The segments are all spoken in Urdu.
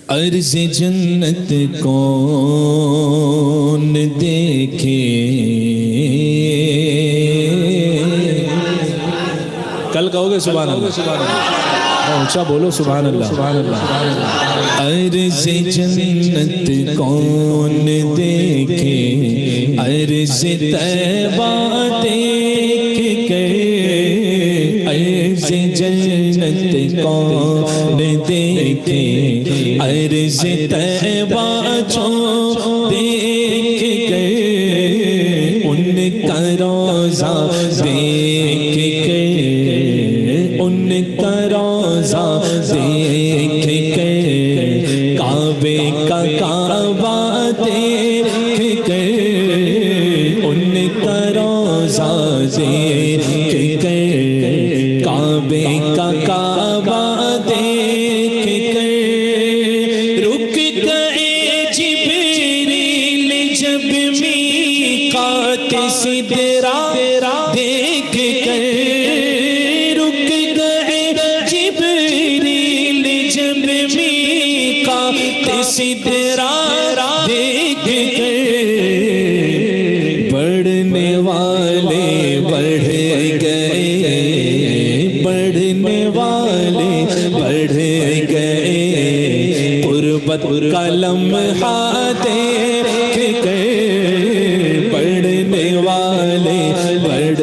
عرض جنت کون دیکھے، کل کہو گے سبحان اللہ، اونچا بولو سبحان اللہ، عرض جنت کون دیکھے، عرض طیبہ دیکھ کر، عرض جنت کون دیکھے، عرض طیبہ جو دیکھ کر، ان کا روضہ دیکھ کر، ان کا روضہ دیکھ کر، کعبے کا کعبہ دیکھ کر، ان کا روضہ دیکھ کر، کعبے کا کعبہ دیکھ کر، رک گئے جبریل جب میقات سدرہ دیکھ کر، رک گئے جبریل جب میقات سدرہ دیکھ کر، بڑھنے والے بڑھ گئے، بڑھنے والے بڑھ گئے، قربت کا لمحہ دیکھ کر، بڑھنے والے بڑھ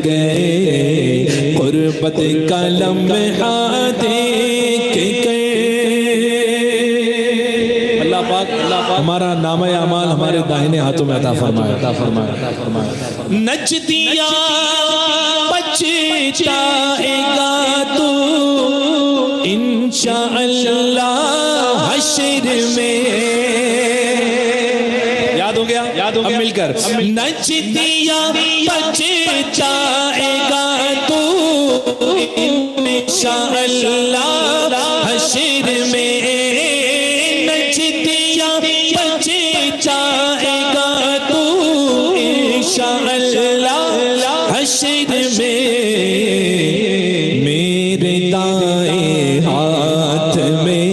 گئے، قربت کا لمحہ دیکھ کر۔ اللہ پاک ہمارا نامہ اعمال ہمارے داہنے ہاتھوں میں عطا فرمائے، عطا فرمائے، عطا فرمائے۔ نجدیاں بچتائے گا تو انشاءاللہ حشر میں، یاد ہو گیا؟ اب مل کر نجدیاں بچتائے گا تو انشاءاللہ حشر میں، نجدیاں بچتائے گا تو انشاءاللہ حشر میں، میرے دائیں ہاتھ میں،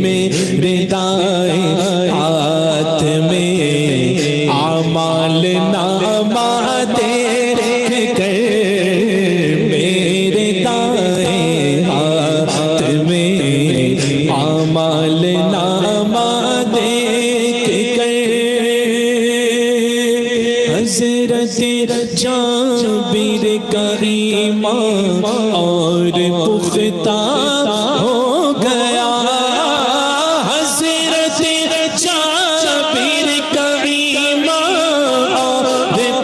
میرے دائیں ہاتھ میں، اعمال نامہ دیکھ کر، میرے دائیں ہاتھ میں، اعمال نامہ دیکھ کر، حضرت جابر کا ایمان اور پختہ ہو گیا، حضرت جابر کا ایمان اور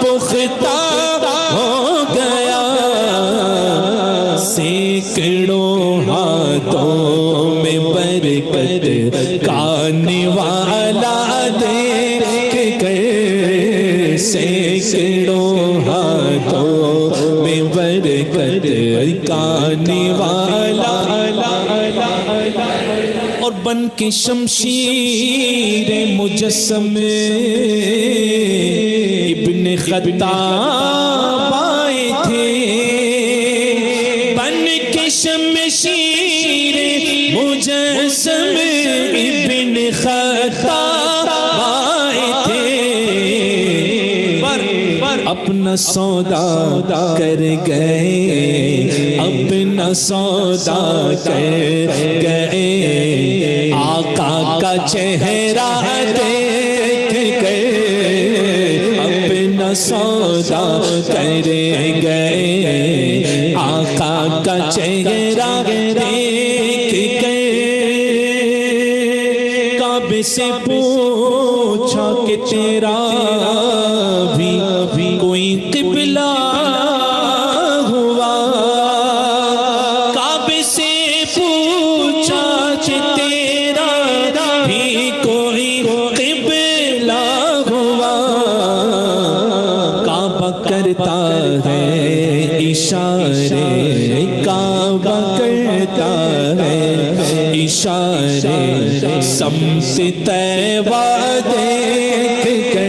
پختہ ہو گیا، سینکڑوں ہاتھوں میں برکت کا نوالا دیکھ کر، سینکڑوں ہاتھوں میں برکت کا نوالا، اور بن کے شمشیر مجسم ابن خطاب آئے تھے، بن کے شمشیر مجسم ابن خطاب آئے تھے، اپنا سودا کر گئے، اپنا سودا کر گئے، آقا کا چہرہ دیکھ کر، اپنا سودا کر گئے، آقا کا چہرہ دیکھ کر، کعبے سے پوچھا کہ تیرا بھی کوئی قبلہ ہوا، کعبے سے پوچھا کہ تیرا بھی کوئی قبلہ ہوا، کعبہ کرتا ہے اشارے، کعبہ کرتا ہے اشارے، سمت طیبہ دیکھ کر،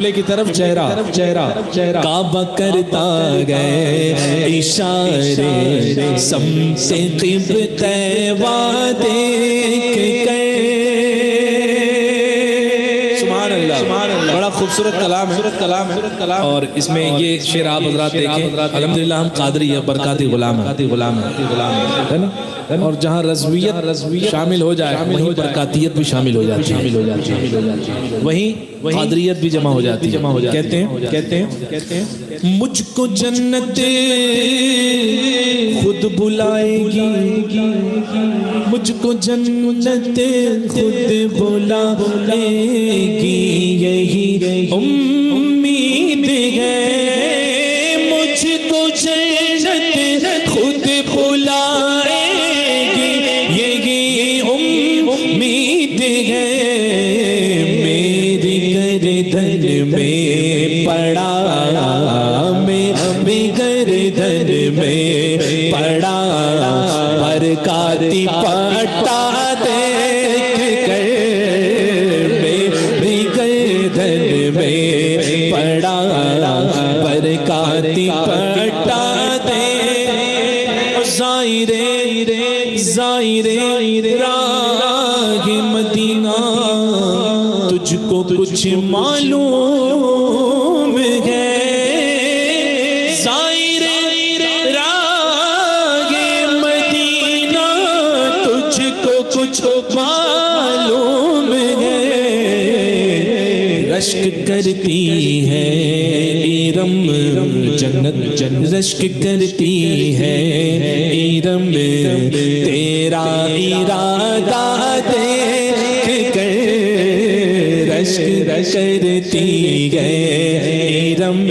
قبلے کی طرف چہرہ کعبہ کرتا گئے اشارے سمت قبلہ دیکھ گئے. سبحان اللہ. بڑا خوبصورت کلام ہے اور اس میں یہ شعر آپ حضرات دیکھیں. الحمدللہ ہم قادری ہیں، برکاتی غلام ہیں نا. اور جہاں رضویت شامل ہو جائے وہیں برکاتیت بھی شامل ہو جاتی ہے، وہیں قادریت بھی جمع ہو جاتی ہے. کہتے ہیں مجھ کو جنت خود بلائے گی، مجھ کو جنت خود بلائے گی، یہی امید ہے. مجھ کو جنت خود بلائے گی، یہی امید ہے. میری گردن میں پڑا، میری گردن میں پڑا برکاتی پٹا دیکھ کر. میری گردن میں پڑا برکاتی پٹا دے. زائرے راہ مدینہ تجھ کو کچھ معلوم ہے. زائرے راہ مدینہ تجھ کو کچھ معلوم ہے. رشک کرتی ہے ایرم جنت، رشک کرتی ہے ایرم تیرا ارادہ دیکھ کر. رشک کرتی ہے ایرم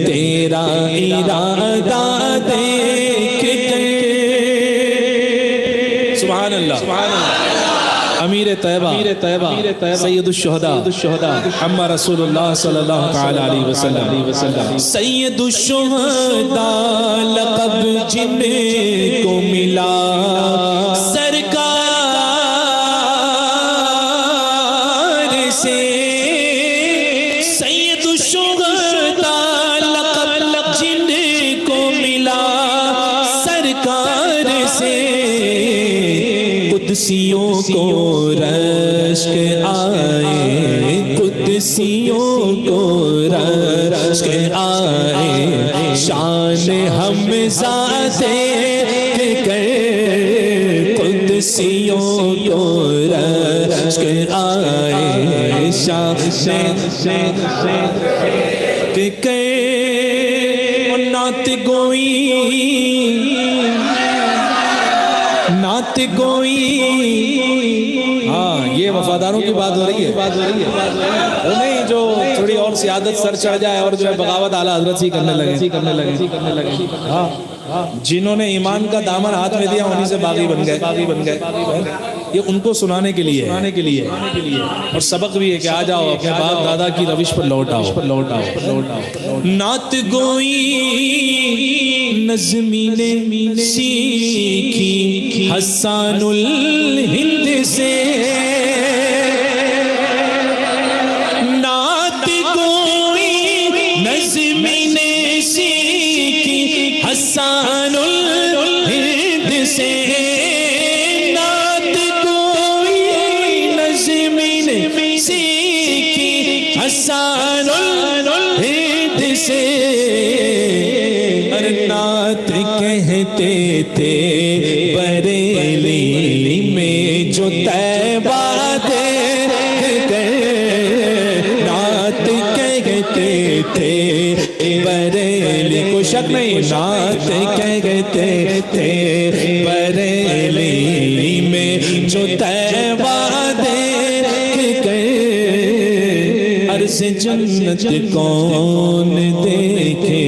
تیرا ارادہ دیکھ کر. سبحان اللہ. امیر طیبہ سید الشہداء اما رسول اللہ صلی اللہ تعالی علیہ وسلم. سید الشہداء لقب جن کو ملا سرکار سے. سید الشہداء لقب جن کو ملا سرکار سے. قدسیوں کو رشک آئے، قدسیوں کو رشک آئے. شان حمزہ دیکھ کر قدسیوں کو رشک آئے. شان دیکھ کر نعت گوئی. ہاں یہ وفاداروں کی بات ہو رہی ہے، وہ نہیں جو تھوڑی اور سیادت سر چڑھ جائے اور جو ہے بغاوت اعلیٰ حضرت ہی کرنے لگے. ہاں جنہوں نے ایمان کا دامن ہاتھ میں دیا انہی سے باغی بن گئے. یہ ان کو سنانے کے لیے اور سبق بھی ہے کہ آ جاؤ اپنے باپ دادا کی روش پر لوٹ آؤ. نعت گوئی نظمی نے سیکھی حسان الہند سے. نعت گوئی نظمی نے سیکھی حسان الہند سے. نعت گوئی نظمی نے سیکھی حسان الہند سے. نعت کہتے تھے بریلی میں جو طیبہ دیکھ گئے. نعت کہتے تھے بریلی، کوئی شک نہیں. نعت کہتے تھے بریلی میں جو طیبہ دیکھ گئے. عرض جنت کون دیکھے